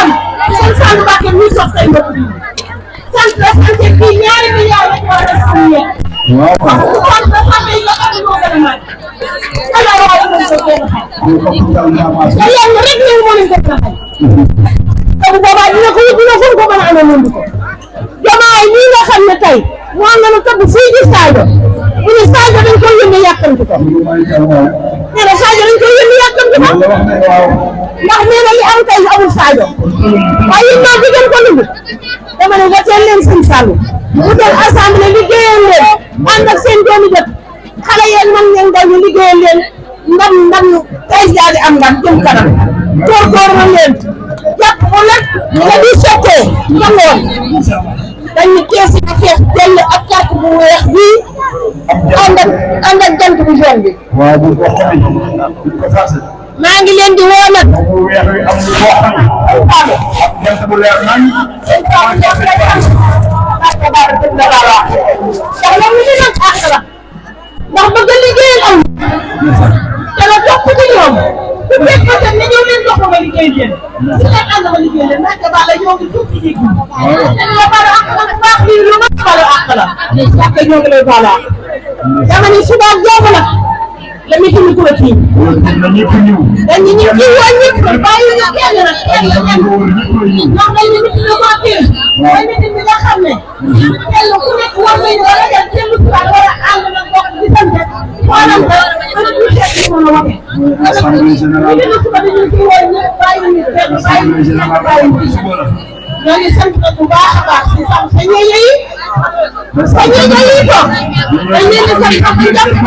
am seen sànni bàqee muy sox say mbokk yi sant la sant kii ñaari milliards rek war a def am ñeent. waaw parce que sant la sant yi nga xam ne moo gën a màgg. ala waaye moom ko gën a xam. te yàlla rek ñëw moo leen gën a xam. te bu boobaa dina ko fu ko mën a amee mëndu ko. Diomaye lii nga xam ne tey moo nañu tëdd fii di Sadio bu ne Sadio dañ koy yónnee yàkkamti ko. nee na Sadio dañ koy yónnee yàkkamti ko. ndax nee na li am tey amul Sadio waaye yéen ñoo gën ko lumb dama ne woteel leen sëñ Fallou mu del assemblée liggéeyal leen ànd ak seen doomi dëkk xale yéen man ngeen ndaw ñu liggéeyal leen ndam tey yaa di am ndam jëm kanam góor na leen jàpp ko nag nga di sottee nga ngoon dañ ni kees yi fees dell ak carte bu weex bii ànd ak jant bu jaune bi. waaw bu ko xamee bu ko fàtte. maa ngi leen di woo nag. bu weex bi am lu boo xam ne. ak jant bu leer nañ. ndax bëgg liggéeyal am te la topp ci ñoom bu fekkee ne ñëw leen dox ma liggéey leen su leen ànd ma liggéey leen nag ba la ñoo ngi tuub ci dégg te la baal àq la bu baax lii lu ma baal àq la parce que ñoo ngi lay baal àq dama ni suba ak joobu nag la mi timi ko ci na ñëpp ñëw. dañu ñu ci woon ñëpp bàyyi ñu kenn nag kenn ndax dañ ñu ci ko teel mooy meeting bi nga xam ne kenn ku nekk war nañu wala dem kenn ku war a ànd nag bokk di sant maanaam ñu seet ñu mën a waxee. Assemblée générale. ñu ne suba dañu ci woon ñëpp bàyyi ñu kenn Assemblée générale ñoo ngi sant bu baax a baax si sam sa ñeñe yi sa ñeñe yi toog dañ leen di sant ak ñu jàpp ko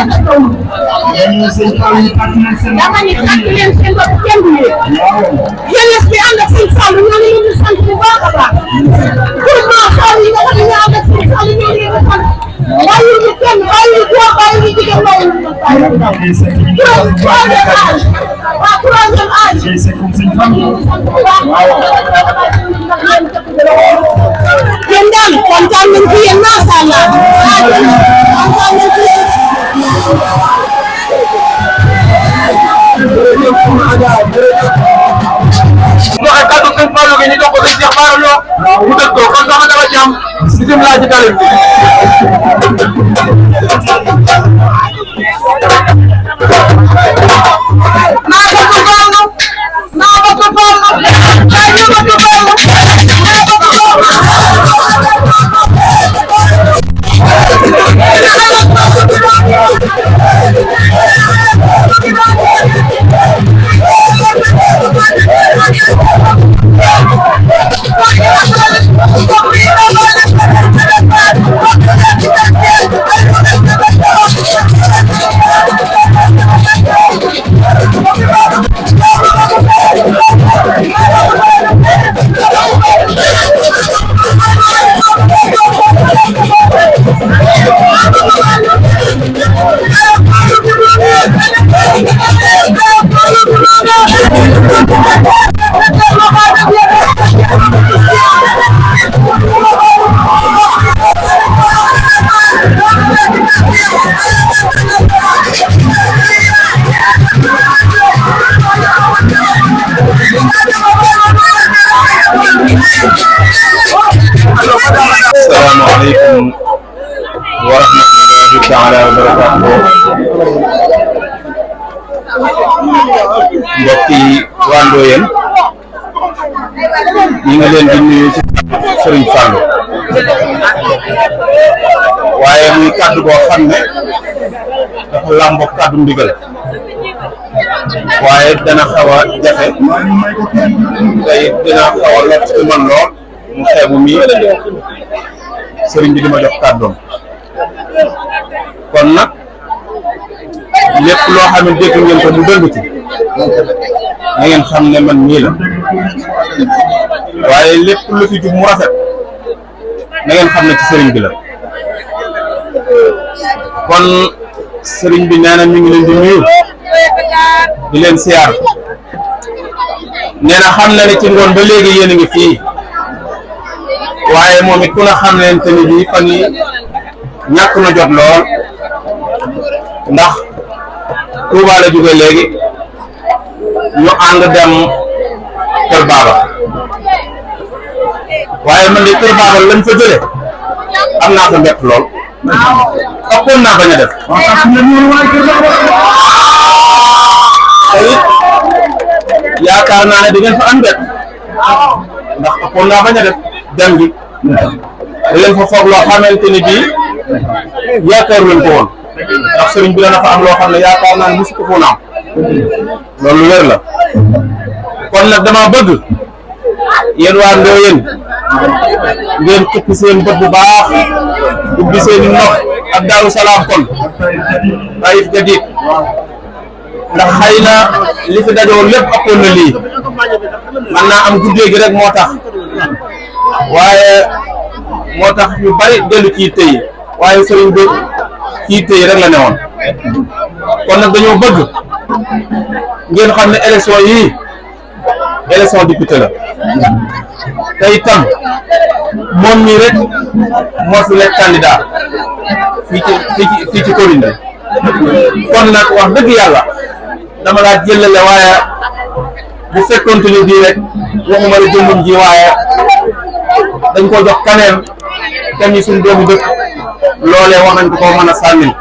sa kaw dama ni sant leen seen bopp kenn du yéen jeunesse bi ànd ak seen Fallou ñoo ngi leen di sant bu baax a baax groupement Fallou yi nga xam ne ñoo ànd ak seen Fallou ñoo ngi leen di sant bàyyi ñu kenn bàyyi ñu góor bàyyi ñu jigéen bàyyi ñu troisième âge waa troisième âge yéen daal kontaan nañ ci yéen macha allah kontaan nañ ci yéen. joxe kàddu sëñ Fallou gi ñu jox ko sëñ Cheikh Bara Lo mu dëgg ko kon sama dama ci am bisimilah ci talib bi. Assalamualaikum warahmatullahi taala wabarakatuh. Mbokki waa Ndoyeen ñi ngi leen di nuyu ci Serigne Fallou waaye muy kaddu boo xam ne dafa làmbo kaddu ndigal waaye dana xaw a jafe tey dina xaw a lot ci man lool mu xeebu mi sëriñ bi di ma jox kàddoom kon nag lépp loo xam ne dégg ngeen ko mu dëng ci na ngeen xam ne man nii la waaye lépp lu fi jub mu rafet na ngeen xam ne ci sëriñ bi la kon sëriñ bi nee na mi ngi leen di nuyu di leen siyaar nee na xam na ne ci ngoon ba léegi yéen a ngi fii waaye moom it ku na xam leen te ni bii fan yi ñàkk na jot lool ndax Touba la jóge léegi ñu ànd dem kër Baba waaye man de kër Baba lañ fa jëlee am naa fa mbett lool ëppoon naa bañ a def te it yaakaar naa ne di ngeen fa am mbett ndax ëppoon naa bañ a def dem gi da ngeen fa foog loo xamante ni bii yaakaar leen ko woon ndax sëriñ bi dana fa am loo xam ne yaakaar naa ne mosu ko foon am loolu wér la kon nag dama bëgg yéen waa Ndoyeen ngeen xippi seen bët bu baax ubbi seen i nopp ak Daaru Salaam kon Taïf Jadid ndax xëy na li fi dajoo lépp ëppoon na lii man naa am guddee gi rek moo tax waaye moo tax ñu bari dellu ci yitte yi waaye sëriñ bi ci yitte yi rek la newoon kon nag dañoo bëgg ngeen xam ne élection yii élection député la te itam moom mii rek moo fi nekk candidat fii ci commune bi kon nag wax dëgg yàlla dama laa jëlale waaye bu fekkoon ni bii rek waxuma la jëmmum ji waaye dañ ko jox kaneen te ñi suñ doomu dëkk loolee war nañ ko mën a sànnil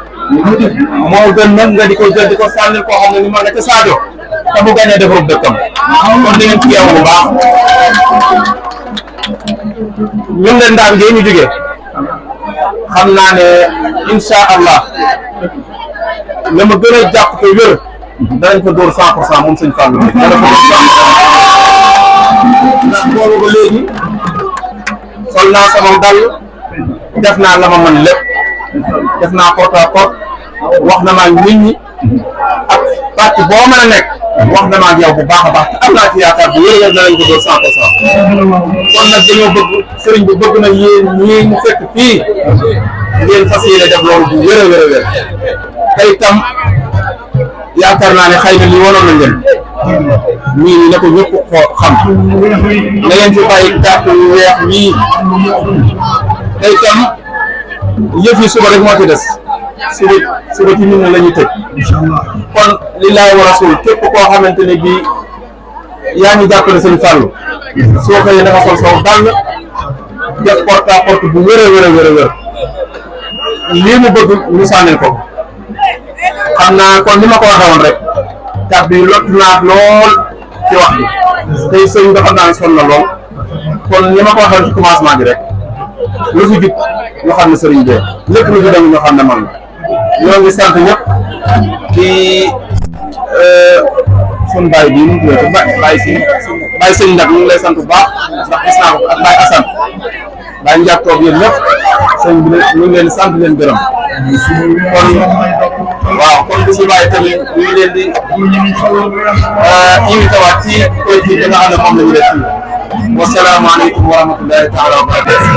moo gën nag nga di ko jël di ko sànnil koo xam ne ni ma nga ca Sadio te bu gañee defarub dëkkam kon di ngeen ci yeewu bu baax ñun leen daan ngeen ñu jógee xam naa ne insha allah la ma gën a jàpp te wér danañ fa dóor 100% moom sëñ Fallou bi dana fa dóor 100% ndax boobu ba léegi sol naa sama dal def naa la ma mën lépp def naa porte à porte wax na ma ak nit ñi ak parti boo mën a nekk wax na ma ak yow bu baax a baax te am naa ci yaakaar bu wér-wér danañ ko dóor 100% kon nag dañoo bëgg sëriñ bi bëgg na yéen ñii ñu fekk fii ngeen fas yéene def loolu bu wér-wér te itam yaakaar naa ne xëy na lii wanoon nañ leen mii ni ne ko ñëpp xam na ngeen fi bàyyi carte yu weex yii te itam yëf yi suba rek moo ci des suba ci nit ñi la ñuy tëj kon lillaahi wa rasul képp koo xamante ne bii yaa ngi jàppale sëñ Fallou soo xëyee dafa sol saw dàll def porte à porte bu wér a wér lii mu bëgg ñu sànnil ko xam naa kon ni ma ko waxee woon rek kàddu yi lott naa lool ci wax bi tey sëñ bi xam naa ne sonn na lool kon ni ma ko waxee woon ci commencement bi rek lu fi jub ñu xam ne sëriñ bi lépp lu fi dem ñu xam ne man la ñoo ngi sant ñëpp di sun baay bii mu tuddati baay sëñ nag ñu ngi lay sant bu baax ndax gis naa ko ak baay Assane baay njàpp toog yéen ñëpp sëñ bi ñu ngi leen di sant leen gërëm kon waaw kon bu si bàyyi tamit ñu ngi leen di invité waat ci politique bi nga xam ne moom la ñu def fii wasalaamaaleykum wa rahmatullahi taala wa barakatuh